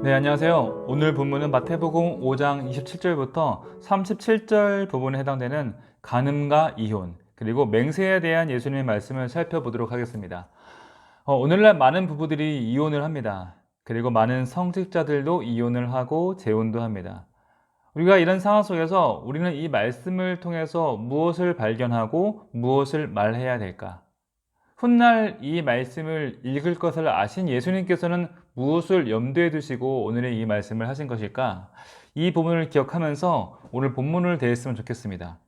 네, 안녕하세요. 오늘 본문은 마태복음 5장 27절부터 37절 부분에 해당되는 간음과 이혼, 그리고 맹세에 대한 예수님의 말씀을 살펴보도록 하겠습니다. 오늘날 많은 부부들이 이혼을 합니다. 그리고 많은 성직자들도 이혼을 하고 재혼도 합니다. 우리가 이런 상황 속에서 우리는 이 말씀을 통해서 무엇을 발견하고 무엇을 말해야 될까? 훗날 이 말씀을 읽을 것을 아신 예수님께서는 무엇을 염두에 두시고 오늘의 이 말씀을 하신 것일까? 이 부분을 기억하면서 오늘 본문을 대했으면 좋겠습니다.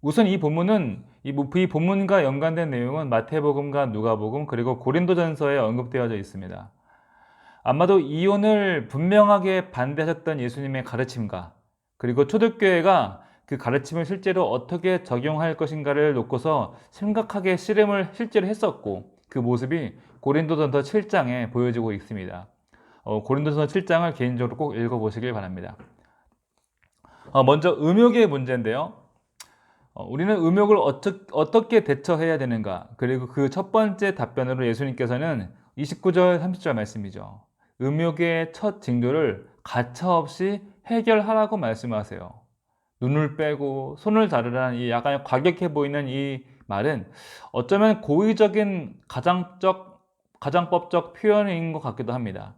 우선 이 본문은 이 본문과 연관된 내용은 마태복음과 누가복음 그리고 고린도전서에 언급되어져 있습니다. 아마도 이혼을 분명하게 반대하셨던 예수님의 가르침과 그리고 초대교회가 그 가르침을 실제로 어떻게 적용할 것인가를 놓고서 심각하게 실험을 실제로 했었고, 그 모습이 고린도전서 7장에 보여지고 있습니다. 고린도전서 7장을 개인적으로 꼭 읽어보시길 바랍니다. 먼저 음욕의 문제인데요. 우리는 음욕을 어떻게 대처해야 되는가? 그리고 그 첫 번째 답변으로 예수님께서는 29절 30절 말씀이죠. 음욕의 첫 징조를 가차없이 해결하라고 말씀하세요. 눈을 빼고 손을 자르라는 이 약간 과격해 보이는 이 말은 어쩌면 고의적인 가장법적 표현인 것 같기도 합니다.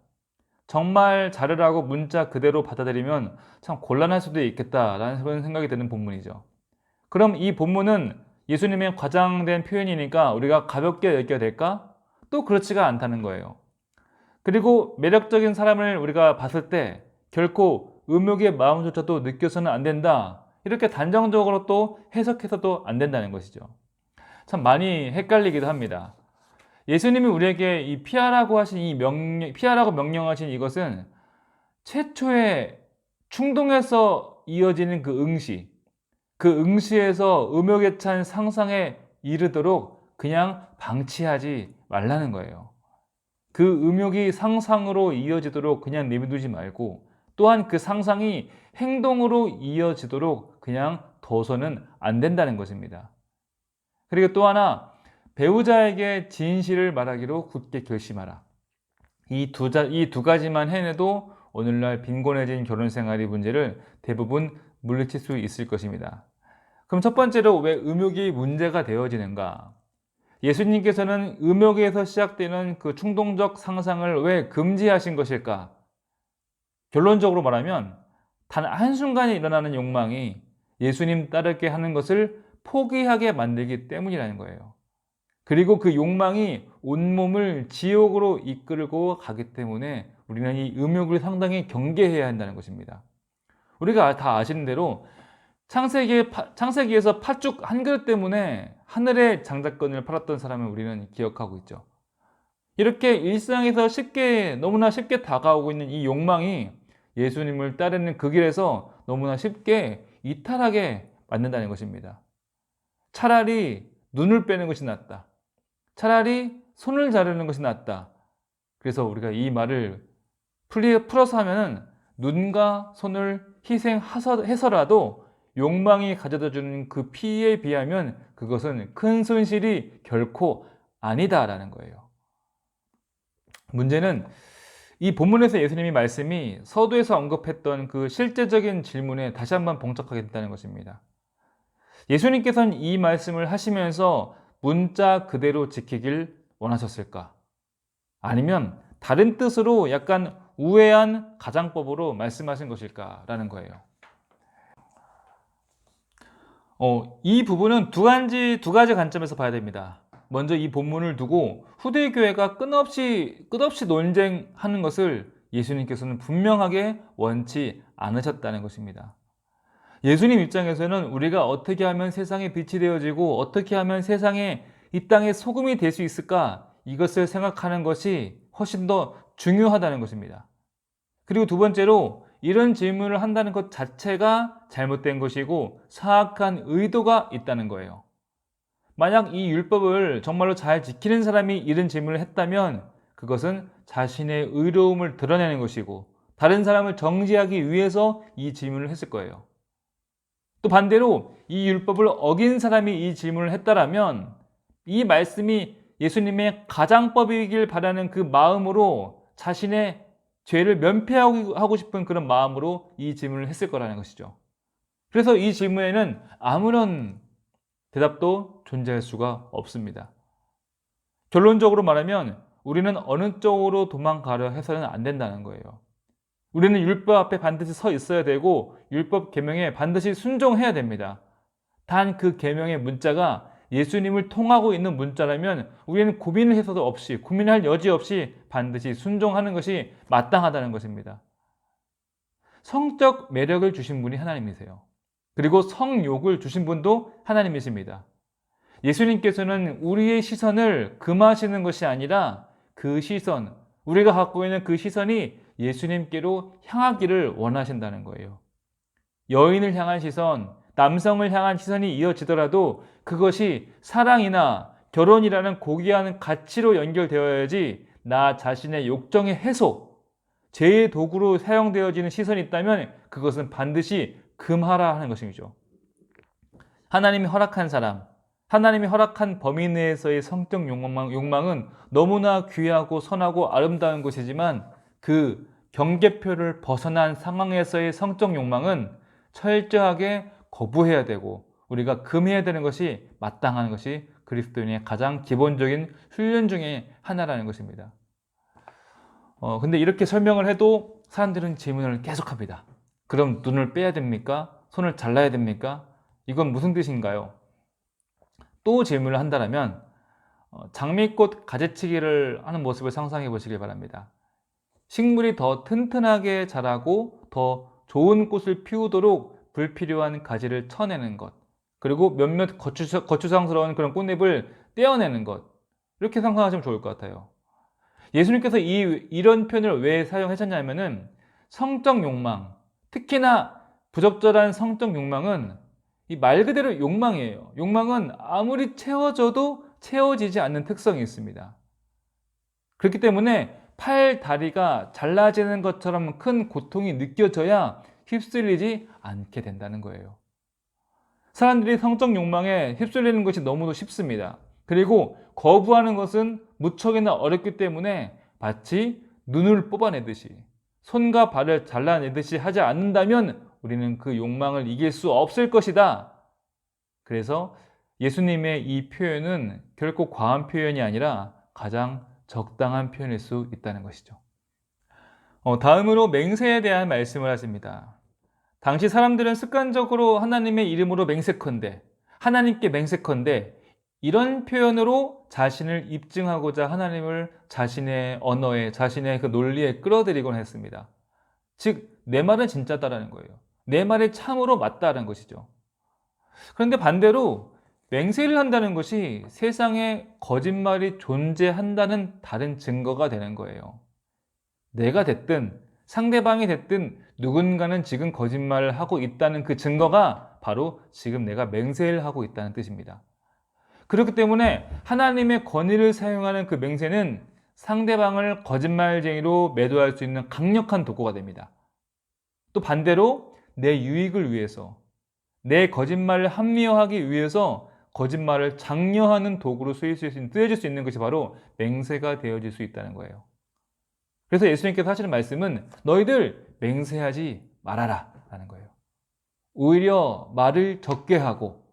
정말 자르라고 문자 그대로 받아들이면 참 곤란할 수도 있겠다라는 그런 생각이 드는 본문이죠. 그럼 이 본문은 예수님의 과장된 표현이니까 우리가 가볍게 여겨야 될까? 또 그렇지가 않다는 거예요. 그리고 매력적인 사람을 우리가 봤을 때 결코 음욕의 마음조차도 느껴서는 안 된다. 이렇게 단정적으로 또 해석해서도 안 된다는 것이죠. 참 많이 헷갈리기도 합니다. 예수님이 우리에게 이 피하라고 하신 피하라고 명령하신 이것은 최초의 충동에서 이어지는 그 응시에서 음욕에 찬 상상에 이르도록 그냥 방치하지 말라는 거예요. 그 음욕이 상상으로 이어지도록 그냥 내비두지 말고, 또한 그 상상이 행동으로 이어지도록 그냥 둬서는 안 된다는 것입니다. 그리고 또 하나, 배우자에게 진실을 말하기로 굳게 결심하라. 이 두 가지만 해내도 오늘날 빈곤해진 결혼 생활의 문제를 대부분 물리칠 수 있을 것입니다. 그럼 첫 번째로 왜 음욕이 문제가 되어지는가? 예수님께서는 음욕에서 시작되는 그 충동적 상상을 왜 금지하신 것일까? 결론적으로 말하면 단 한순간에 일어나는 욕망이 예수님 따르게 하는 것을 포기하게 만들기 때문이라는 거예요. 그리고 그 욕망이 온몸을 지옥으로 이끌고 가기 때문에 우리는 이 음욕을 상당히 경계해야 한다는 것입니다. 우리가 다 아시는 대로 창세기에서 팥죽 한 그릇 때문에 하늘의 장자권을 팔았던 사람을 우리는 기억하고 있죠. 이렇게 일상에서 너무나 쉽게 다가오고 있는 이 욕망이 예수님을 따르는 그 길에서 너무나 쉽게 이탈하게 만든다는 것입니다. 차라리 눈을 빼는 것이 낫다. 차라리 손을 자르는 것이 낫다. 그래서 우리가 이 말을 풀어서 하면은 눈과 손을 희생해서라도 욕망이 가져다 주는 그 피해에 비하면 그것은 큰 손실이 결코 아니다라는 거예요. 문제는 이 본문에서 예수님이 말씀이 서두에서 언급했던 그 실제적인 질문에 다시 한번 봉착하게 됐다는 것입니다. 예수님께서는 이 말씀을 하시면서 문자 그대로 지키길 원하셨을까? 아니면 다른 뜻으로 약간 우회한 가장법으로 말씀하신 것일까라는 거예요. 이 부분은 두 가지 관점에서 봐야 됩니다. 먼저 이 본문을 두고 후대 교회가 끝없이 논쟁하는 것을 예수님께서는 분명하게 원치 않으셨다는 것입니다. 예수님 입장에서는 우리가 어떻게 하면 세상에 빛이 되어지고 어떻게 하면 세상에 이 땅에 소금이 될 수 있을까? 이것을 생각하는 것이 훨씬 더 중요하다는 것입니다. 그리고 두 번째로 이런 질문을 한다는 것 자체가 잘못된 것이고 사악한 의도가 있다는 거예요. 만약 이 율법을 정말로 잘 지키는 사람이 이런 질문을 했다면 그것은 자신의 의로움을 드러내는 것이고 다른 사람을 정죄하기 위해서 이 질문을 했을 거예요. 또 반대로 이 율법을 어긴 사람이 이 질문을 했다라면 이 말씀이 예수님의 가장법이길 바라는 그 마음으로 자신의 죄를 면피하고 싶은 그런 마음으로 이 질문을 했을 거라는 것이죠. 그래서 이 질문에는 아무런 대답도 존재할 수가 없습니다. 결론적으로 말하면 우리는 어느 쪽으로 도망가려 해서는 안 된다는 거예요. 우리는 율법 앞에 반드시 서 있어야 되고 율법 계명에 반드시 순종해야 됩니다. 단 그 계명의 문자가 예수님을 통하고 있는 문자라면 우리는 고민을 해서도 없이, 고민할 여지 없이 반드시 순종하는 것이 마땅하다는 것입니다. 성적 매력을 주신 분이 하나님이세요. 그리고 성욕을 주신 분도 하나님이십니다. 예수님께서는 우리의 시선을 금하시는 것이 아니라 그 시선, 우리가 갖고 있는 그 시선이 예수님께로 향하기를 원하신다는 거예요. 여인을 향한 시선, 남성을 향한 시선이 이어지더라도 그것이 사랑이나 결혼이라는 고귀한 가치로 연결되어야지 나 자신의 욕정의 해소, 죄의 도구로 사용되어지는 시선이 있다면 그것은 반드시 금하라 하는 것이죠. 하나님이 허락한 사람, 하나님이 허락한 범위 내에서의 성적 욕망은 너무나 귀하고 선하고 아름다운 것이지만 그 경계표를 벗어난 상황에서의 성적 욕망은 철저하게 거부해야 되고 우리가 금해야 되는 것이 마땅한 것이 그리스도인의 가장 기본적인 훈련 중에 하나라는 것입니다. 근데 이렇게 설명을 해도 사람들은 질문을 계속합니다. 그럼 눈을 빼야 됩니까? 손을 잘라야 됩니까? 이건 무슨 뜻인가요? 또 질문을 한다면 장미꽃 가지치기를 하는 모습을 상상해 보시길 바랍니다. 식물이 더 튼튼하게 자라고 더 좋은 꽃을 피우도록 불필요한 가지를 쳐내는 것, 그리고 몇몇 거추장스러운 그런 꽃잎을 떼어내는 것, 이렇게 상상하시면 좋을 것 같아요. 예수님께서 이런 표현을 왜 사용하셨냐면은 성적 욕망, 특히나 부적절한 성적 욕망은 이 말 그대로 욕망이에요. 욕망은 아무리 채워져도 채워지지 않는 특성이 있습니다. 그렇기 때문에 팔, 다리가 잘라지는 것처럼 큰 고통이 느껴져야 휩쓸리지 않게 된다는 거예요. 사람들이 성적 욕망에 휩쓸리는 것이 너무도 쉽습니다. 그리고 거부하는 것은 무척이나 어렵기 때문에 마치 눈을 뽑아내듯이 손과 발을 잘라내듯이 하지 않는다면 우리는 그 욕망을 이길 수 없을 것이다. 그래서 예수님의 이 표현은 결코 과한 표현이 아니라 가장 적당한 표현일 수 있다는 것이죠. 다음으로 맹세에 대한 말씀을 하십니다. 당시 사람들은 습관적으로 하나님의 이름으로 맹세컨대, 하나님께 맹세컨대 이런 표현으로 자신을 입증하고자 하나님을 자신의 언어에, 자신의 그 논리에 끌어들이곤 했습니다. 즉, 내 말은 진짜다라는 거예요. 내 말이 참으로 맞다라는 것이죠. 그런데 반대로 맹세를 한다는 것이 세상에 거짓말이 존재한다는 다른 증거가 되는 거예요. 내가 됐든 상대방이 됐든 누군가는 지금 거짓말을 하고 있다는 그 증거가 바로 지금 내가 맹세를 하고 있다는 뜻입니다. 그렇기 때문에 하나님의 권위를 사용하는 그 맹세는 상대방을 거짓말쟁이로 매도할 수 있는 강력한 도구가 됩니다. 또 반대로 내 유익을 위해서, 내 거짓말을 합리화하기 위해서 거짓말을 장려하는 도구로 쓰여질 수 있는 것이 바로 맹세가 되어질 수 있다는 거예요. 그래서 예수님께서 하시는 말씀은 너희들 맹세하지 말아라 라는 거예요. 오히려 말을 적게 하고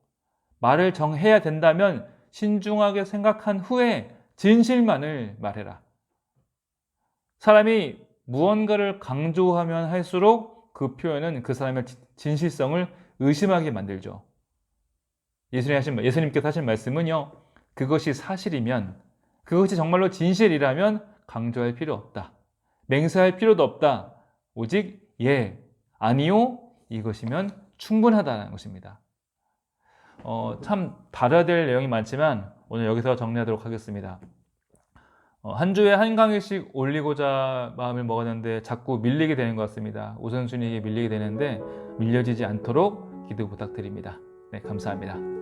말을 정해야 된다면 신중하게 생각한 후에 진실만을 말해라. 사람이 무언가를 강조하면 할수록 그 표현은 그 사람의 진실성을 의심하게 만들죠. 예수님께서 하신 말씀은요, 그것이 사실이면, 그것이 정말로 진실이라면 강조할 필요 없다. 맹세할 필요도 없다. 오직 예, 아니요, 이것이면 충분하다는 것입니다. 참 다뤄야 될 내용이 많지만 오늘 여기서 정리하도록 하겠습니다. 한 주에 한 강의씩 올리고자 마음을 먹었는데 자꾸 밀리게 되는 것 같습니다. 우선순위에 밀리게 되는데 밀려지지 않도록 기도 부탁드립니다. 네, 감사합니다.